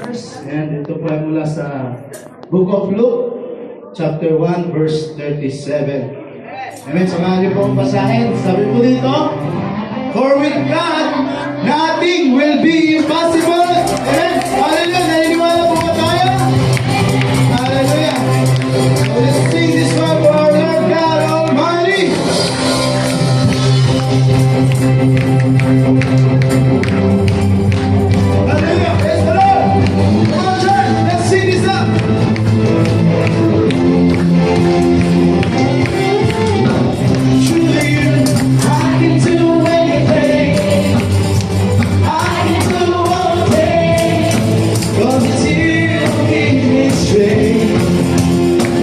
verse. And ito po ay mula sa Book of Luke, chapter 1, verse 37. Amen. Samahan niyo po ang basahin. Sabi po dito, for with God, nothing will be impossible. Amen. Hallelujah. Naniniwala po ba tayo? Hallelujah. So let's sing this one for our Lord God Almighty. Hallelujah. Praise the Lord. Come on, church. Let's sing this up. Truly, I can do anything. I can do all things. 'Cause it's you who keep me straight.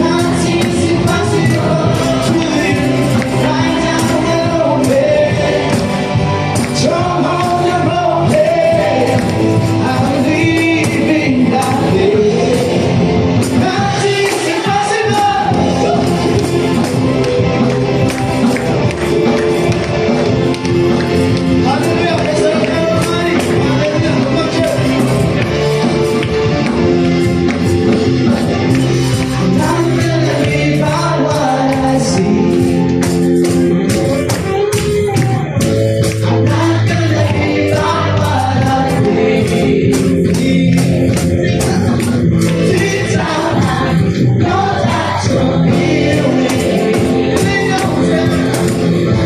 Nothing's impossible. Truly, right now and open. Stronghold and broken. I believe in that day. Nothing's impossible. Hallelujah. Praise the Lord God Almighty. Hallelujah. Come on, church. I'm not gonna live by what I see. I'm not gonna live by what I think. Deep down, I know that you're here with me.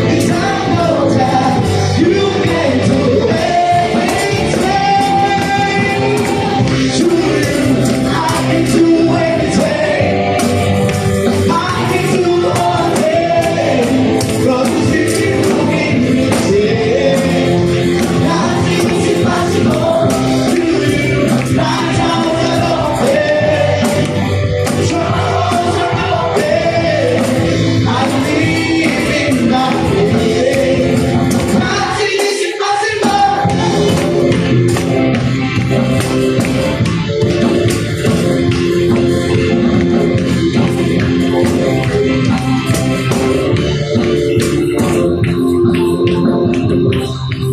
Cause I know that you can do anything. Truly, I can do anything. I can do all things. 'Cause it's you who give me strength. Nothing's impossible. Truly, right now and open. Troubles are open. I believe in nothing. Nothing is impossible.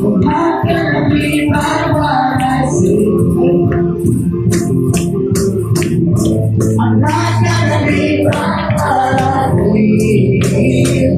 I'm not gonna be by what I see. I'm not gonna be by what I feel.